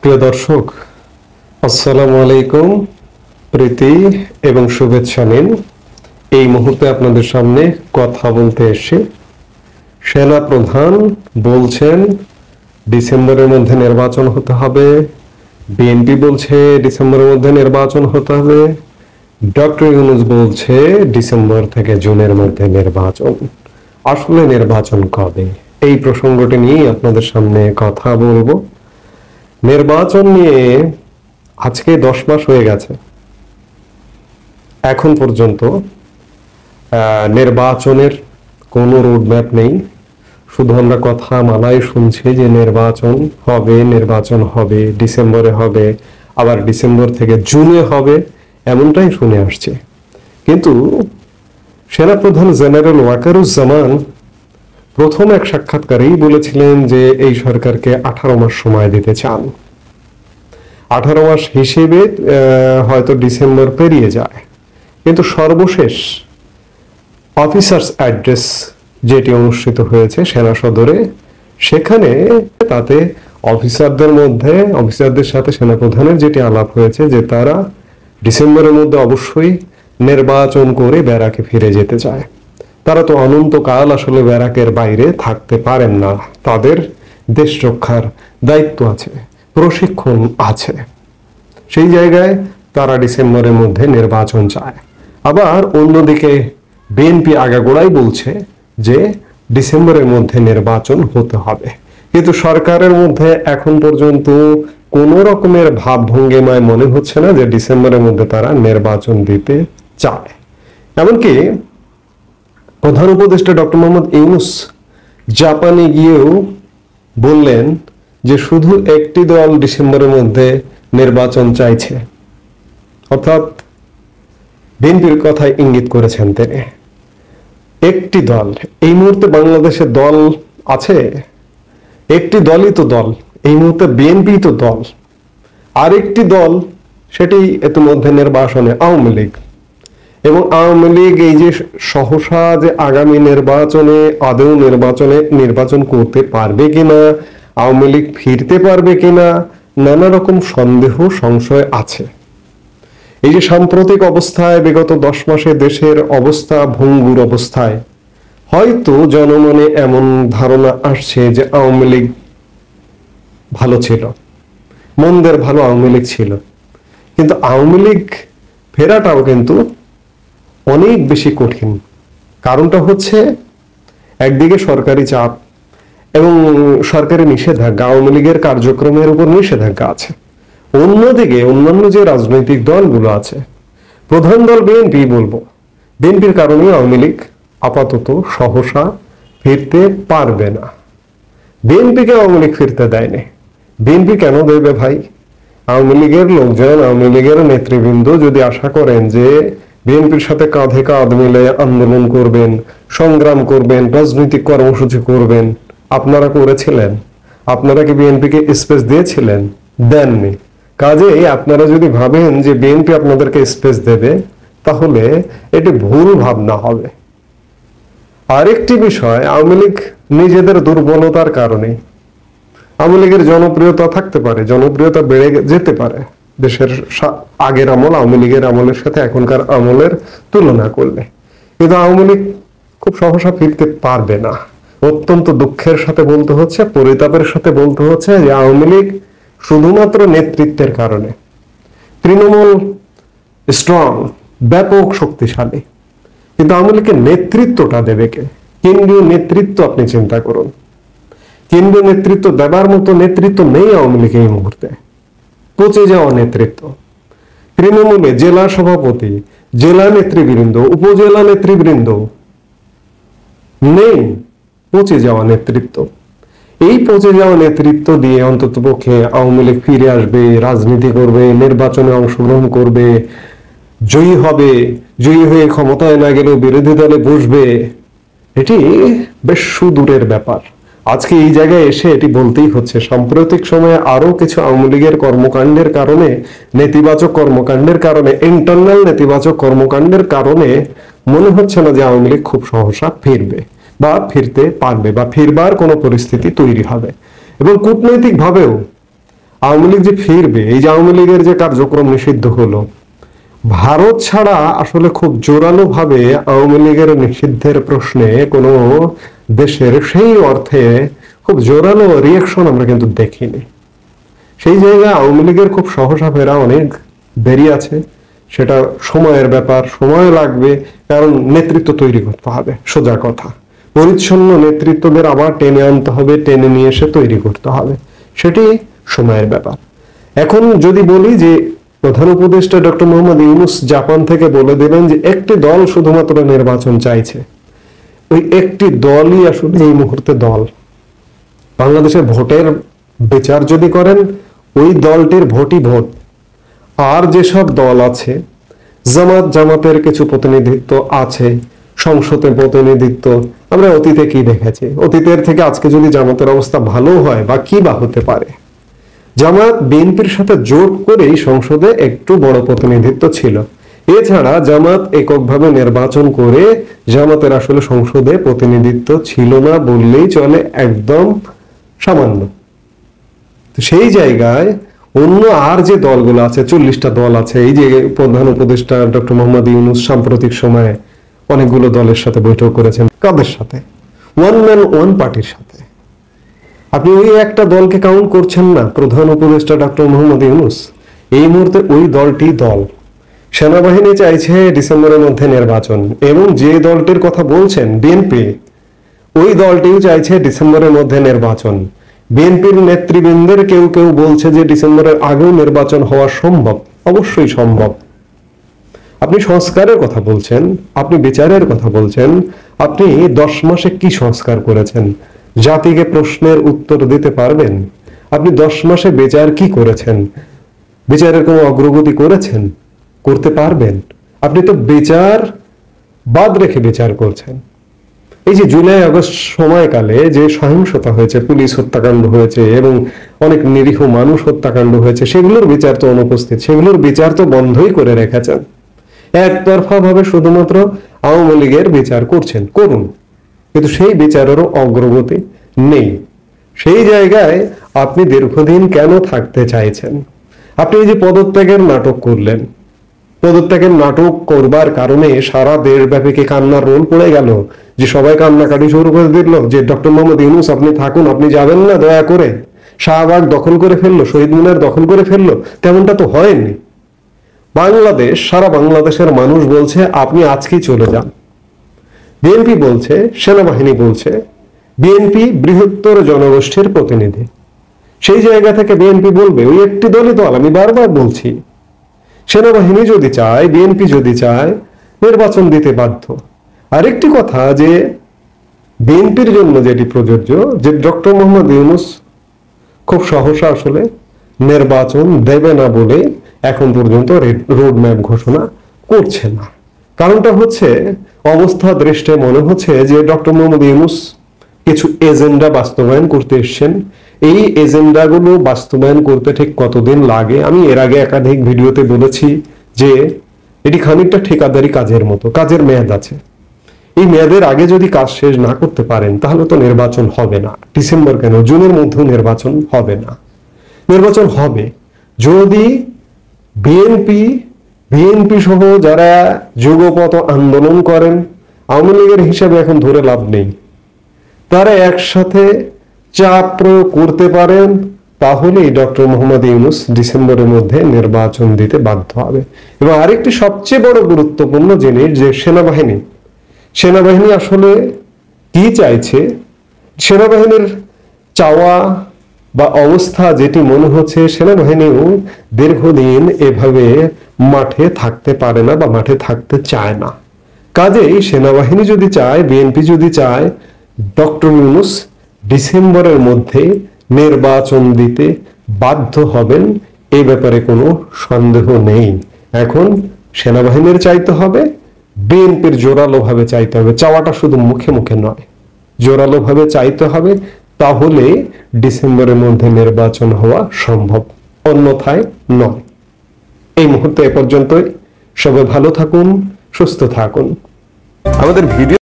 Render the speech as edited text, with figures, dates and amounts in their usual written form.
প্রিয় দর্শক, আসসালামু আলাইকুম। প্রীতি এবং শুভেচ্ছা নিন। এই মুহূর্তে আপনাদের সামনে কথা বলতে এসে সেনা প্রধান বলছেন ডিসেম্বরের মধ্যে নির্বাচন হতে হবে, বিএনপি বলছে ডিসেম্বরের মধ্যে নির্বাচন হতে হবে, ডক্টর ইউনূস বলছে ডিসেম্বর থেকে জুনের মধ্যে নির্বাচন। আসলে নির্বাচন কবে? এই প্রসঙ্গটি নিয়ে আপনাদের সামনে কথা বলবো। নির্বাচন নিয়ে আজকে 10 মাস হয়ে গেছে, এখন পর্যন্ত নির্বাচনের কোনো রোডম্যাপ নেই। শুধু আমরা কথা মানায় শুনছি যে নির্বাচন হবে, ডিসেম্বরে হবে, আবার ডিসেম্বর থেকে জুনে হবে, এমনটাই শুনে আসছে। কিন্তু সেনাপ্রধান জেনারেল ওয়াকারুজ্জামান প্রথম এক সাক্ষাৎকারেই বলেছিলেন যে এই সরকারকে 18 মাস সময় দিতে চান। 18 মাস হিসেবে হয়তো ডিসেম্বর পেরিয়ে যায়, কিন্তু সর্বশেষ অফিসার্স অ্যাড্রেস যেটি অনুষ্ঠিত হয়েছে সেনা সদরে, সেখানে তাতে অফিসারদের সাথে সেনাপ্রধানের যেটি আলাপ হয়েছে যে তারা ডিসেম্বরের মধ্যে অবশ্যই নির্বাচন করে ব্যারাকে ফিরে যেতে চায়। তারা তো অনন্তকাল আসলে ব্যারাকের বাইরে থাকতে পারেন না, তাদের দেশ রক্ষার দায়িত্ব আছে, প্রশিক্ষণ আছে। সেই জায়গায় তারা ডিসেম্বরের মধ্যে নির্বাচন চায়। আবার অন্যদিকে বিএনপি আগাগোড়াই বলছে যে ডিসেম্বরের মধ্যে নির্বাচন হতে হবে, কিন্তু সরকারের মধ্যে এখন পর্যন্ত কোনো রকমের ভাবভঙ্গিমায় মনে হচ্ছে না যে ডিসেম্বরের মধ্যে তারা নির্বাচন দিতে চায়। এমনকি প্রধান উপদেষ্টা ডক্টর মোহাম্মদ ইউনূস জাপানে গিয়েও বললেন যে শুধু একটি দল ডিসেম্বরের মধ্যে নির্বাচন চাইছে, অর্থাৎ বিএনপির কথায় ইঙ্গিত করেছেন তিনি। একটি দল, এই মুহূর্তে বাংলাদেশে দল আছে, একটি দলই তো দল, এই মুহূর্তে বিএনপি তো দল। আরেকটি দল, সেটি ইতিমধ্যে নির্বাচনে আওয়ামী লীগ। এবং আওয়ামী লীগ এই যে সহসা যে আগামী নির্বাচনে আদৌ নির্বাচন করতে পারবে কিনা, আওয়ামী লীগ ফিরতে পারবে কিনা, নানা রকম সন্দেহ সংশয় আছে। এই যে সাম্প্রতিক অবস্থায় বিগত 10 মাসে দেশের অবস্থা ভঙ্গুর অবস্থায় হয়তো জনমনে এমন ধারণা আসছে যে আওয়ামী লীগ ভালো ছিল, মন্দের ভালো আওয়ামী লীগ ছিল। কিন্তু আওয়ামী লীগ ফেরাটাও কিন্তু অনেক বেশি কঠিন। কারণটা হচ্ছে একদিকে সরকারি চাপ এবং সরকারি নিষেধাজ্ঞা, আওয়ামী লীগের কার্যক্রমের উপর নিষেধাজ্ঞা আছে। অন্যদিকে অন্যান্য যে রাজনৈতিক দলগুলো আছে, প্রধান দল বিএনপি বলবো, বিএনপির কারণে আওয়ামী লীগ আপাতত সহসা ফিরতে পারবে না। বিএনপিকে আওয়ামী লীগ ফিরতে দেয়নি। বিএনপি কেন দেবে ভাই? আওয়ামী লীগের লোকজন, আওয়ামী লীগের নেতৃবৃন্দ যদি আশা করেন যে বিএনপির সাথে কাঁধে কাঁধ মিলে আন্দোলন করবেন, সংগ্রাম করবেন, রাজনৈতিক কর্মসূচি করবেন, আপনারা করেছিলেন? আপনারা কি বিএনপিকে স্পেস দিয়েছিলেন? দেননি। কাজেই আপনারা যদি ভাবেন যে বিএনপি আপনাদেরকে স্পেস দেবে, তাহলে এটি ভুল ভাবনা হবে। আরেকটি বিষয়, আওয়ামী লীগ নিজেদের দুর্বলতার কারণে, আওয়ামী লীগের জনপ্রিয়তা থাকতে পারে, জনপ্রিয়তা বেড়ে যেতে পারে দেশের আগের আমল, আওয়ামী লীগের আমলের সাথে এখনকার আমলের তুলনা করলে, কিন্তু আওয়ামী লীগ খুব সহসা ফিরতে পারবে না। অত্যন্ত দুঃখের সাথে বলতে হচ্ছে, পরিতাপের সাথে বলতে হচ্ছে যে আওয়ামী লীগ শুধুমাত্র নেতৃত্বের কারণে, তৃণমূল স্ট্রং, ব্যাপক শক্তিশালী, কিন্তু আওয়ামী লীগের নেতৃত্বটা দেবে কে? কেন্দ্রীয় নেতৃত্ব আপনি চিন্তা করুন। কেন্দ্রীয় নেতৃত্ব দেবার মতো নেতৃত্ব নেই আওয়ামী লীগ এই মুহূর্তে। পচে যাওয়া নেতৃত্ব। তৃণমূলে জেলা সভাপতি, জেলা নেতৃবৃন্দ, উপজেলা নেতৃবৃন্দ নেই, পচে যাওয়া নেতৃত্ব। এই পচে যাওয়া নেতৃত্ব দিয়ে অন্ততপক্ষে আওয়ামী লীগ ফিরে আসবে, রাজনীতি করবে, নির্বাচনে অংশগ্রহণ করবে, জয়ী হবে, জয়ী হয়ে ক্ষমতায় না গেলেও বিরোধী দলে বসবে, এটি বেশ সুদূরের ব্যাপার। আজকে এই জায়গায় এসে এটি বলতেই হচ্ছে। সাম্প্রতিক সময়ে আরো কিছু আওয়ামী লীগের কর্মকাণ্ডের কারণে, নেতিবাচক কর্মকাণ্ডের কারণে, ইন্টারনাল নেতিবাচক কর্মকাণ্ডের কারণে মনে হচ্ছে না যে আওয়ামী লীগ খুব সহসা ফিরবে বা ফিরতে পারবে বা ফিরবার কোনো পরিস্থিতি তৈরি হবে। এবং কূটনৈতিক ভাবেও আওয়ামী লীগ যে ফিরবে, এই যে আওয়ামী লীগের যে কার্যক্রম নিষিদ্ধ হলো, ভারত ছাড়া আসলে খুব জোরালো ভাবে আওয়ামী লীগের নিষিদ্ধের প্রশ্নে কোনো দেশের সেই অর্থে খুব জোরালো রিয়াকশন আমরা কিন্তু দেখিনি। সেই জায়গায় আওয়ামী লীগের খুব সহসা ফেরা অনেক দেরি আছে, সেটা সময়ের ব্যাপার, সময় লাগবে, কারণ নেতৃত্ব তৈরি করতে হবে, সোজা কথা। পরিচ্ছন্ন নেতৃত্বদের আবার টেনে আনতে হবে, টেনে নিয়ে এসে তৈরি করতে হবে, সেটি সময়ের ব্যাপার। এখন যদি বলি যে প্রধান উপদেষ্টা ডক্টর মোহাম্মদ ইউনূস জাপান থেকে বলে দিলেন যে একটি দল শুধুমাত্র নির্বাচন চাইছে, ওই একটি দলই আসলে এই মুহূর্তে দল। বাংলাদেশের ভোটের বিচার যদি করেন, ওই দলটির ভোটই ভোট। আর যেসব দল আছে, জামাতের কিছু প্রতিনিধিত্ব আছে, সংসদে প্রতিনিধিত্ব, আমরা অতীতে কি দেখেছি, অতীতের থেকে আজকে যদি জামাতের অবস্থা ভালো হয় বা কি বা হতে পারে, জামাত বিএনপির সাথে জোট করেই সংসদে একটু বড় প্রতিনিধিত্ব ছিল। এছাড়া জামাত এককভাবে নির্বাচন করে জামাতের আসলে সংসদে প্রতিনিধিত্ব ছিল না বললেই চলে, একদম সামান্য। তো সেই জায়গায় অন্য আর যে দলগুলো আছে, 40টা দল আছে, এই যে প্রধান উপদেষ্টা ডক্টর মোহাম্মদ ইউনূস সাম্প্রতিক সময়ে অনেকগুলো দলের সাথে বৈঠক করেছেন। কাদের সাথে? ওয়ান ম্যান ওয়ান পার্টির সাথে। আপনি ওই একটা দলকে কাউন্ট করছেন না, প্রধান উপদেষ্টা ডক্টর মোহাম্মদ ইউনূস। এই মুহূর্তে ওই দলটি দল। সেনাবাহিনী চাইছে ডিসেম্বরের মধ্যে নির্বাচন, এবং যে দলটির কথা বলছেন বিএনপি, ওই দলটিও চাইছে ডিসেম্বরের মধ্যে নির্বাচন। বিএনপির নেতৃবৃন্দের কেউ কেউ বলছে যে ডিসেম্বরের আগেও নির্বাচন হওয়া সম্ভব, অবশ্যই সম্ভব। আপনি সংস্কারের কথা বলছেন, আপনি বিচারের কথা বলছেন, আপনি 10 মাসে কি সংস্কার করেছেন? জাতিকে প্রশ্নের উত্তর দিতে পারবেন? আপনি 10 মাসে বিচার কি করেছেন? বিচারের কোনো অগ্রগতি করেছেন? করতে পারবেন? আপনি তো বিচার বাদ রেখে বিচার করছেন। এই যে জুলাই আগস্ট সময়কালে যে সহিংসতা হয়েছে, পুলিশ হত্যাকাণ্ড হয়েছে এবং অনেক নিরীহ মানুষ হত্যাকাণ্ড হয়েছে, সেগুলোর বিচার তো অনুপস্থিত, সেগুলোর বিচার তো বন্ধই করে রেখেছেন। একতরফা ভাবে শুধুমাত্র আওয়ামী লীগের বিচার করছেন, করুন, কিন্তু সেই বিচারেরও অগ্রগতি নেই। সেই জায়গায় আপনি দীর্ঘদিন কেন থাকতে চাইছেন? আপনি এই যে পদত্যাগের নাটক করলেন, পদত্যাগের নাটক করবার কারণে সারা দেশব্যাপী কি কান্নার রোল পড়ে গেল, যে সবাই কান্নাকাটি শুরু করে দিল যে ডক্টর মোহাম্মদ ইউনূস আপনি থাকুন, আপনি যাবেন না দয়া করে? শাহবাগ দখল করে ফেললো, শহীদ মিনার দখল করে ফেললো? তেমনটা তো হয়নি। বাংলাদেশ, সারা বাংলাদেশের মানুষ বলছে আপনি আজকেই চলে যান। বিএনপি বলছে, সেনাবাহিনী বলছে, বিএনপি বৃহত্তর জনগোষ্ঠীর প্রতিনিধি। সেই জায়গা থেকে বিএনপি বলবে ওই একটি দলই দল। আমি বারবার বলছি, সেনাবাহিনী যদি চায়, বিএনপি যদি চায়, নির্বাচন দিতে বাধ্য। আরেকটি কথা, যে বিএনপির জন্য যেটি প্রযোজ্য, যে ডক্টর মোহাম্মদ ইউনূস খুব সহসা আসলে নির্বাচন দেবে না বলে এখন পর্যন্ত রোড ম্যাপ ঘোষণা করছে না। কারণটা হচ্ছে, অবস্থা দৃষ্টে মনে হচ্ছে যে ডক্টর মোহাম্মদ ইউনূস কিছু এজেন্ডা বাস্তবায়ন করতে এসেছেন। এই এজেন্ডাগুলো বাস্তবায়ন করতে ঠিক কতদিন লাগে, আমি এর আগে একাধিক ভিডিওতে বলেছি যে এটি খানিকটা ঠিকাদারি কাজের মতো, কাজের মেয়াদ আছে। এই মেয়াদের আগে যদি কাজ শেষ না করতে পারেন, তাহলে তো নির্বাচন হবে না। ডিসেম্বর কেন, জুনের মধ্যেও নির্বাচন হবে না। নির্বাচন হবে যদি বিএনপি সহ যারা যুগপৎ আন্দোলন করেন, আওয়ামী লীগের হিসাবে এখন ধরে লাভ নেই, তারা একসাথে চাপ প্রয়োগ করতে পারেন, তাহলেই ডক্টর মোহাম্মদ ইউনূস ডিসেম্বরের মধ্যে নির্বাচন দিতে বাধ্য হবে। এবং আরেকটি সবচেয়ে বড় গুরুত্বপূর্ণ জিনিস, যে সেনাবাহিনী আসলে কি চাইছে, সেনাবাহিনীর চাওয়া বা অবস্থা যেটি মনে হচ্ছে, সেনাবাহিনীও দীর্ঘদিন এভাবে মাঠে থাকতে পারে না বা মাঠে থাকতে চায় না। কাজেই সেনাবাহিনী যদি চায়, বিএনপি যদি চায়, ডক্টর ইউনূস ডিসেম্বরের মধ্যে নির্বাচন দিতে বাধ্য হবেন, এই ব্যাপারে কোনো সন্দেহ নেই। এখন সেনাবাহিনীর চাইতে হবে, বিএনপির জোরালো ভাবে চাইতে হবে। চাওয়াটা শুধু মুখে মুখে নয়, জোরালো ভাবে চাইতে হবে, তাহলে ডিসেম্বরের মধ্যে নির্বাচন হওয়া সম্ভব, অন্যথায় নয়। এই মুহূর্তে এ পর্যন্তই। সবাই ভালো থাকুন, সুস্থ থাকুন। আমাদের ভিডিও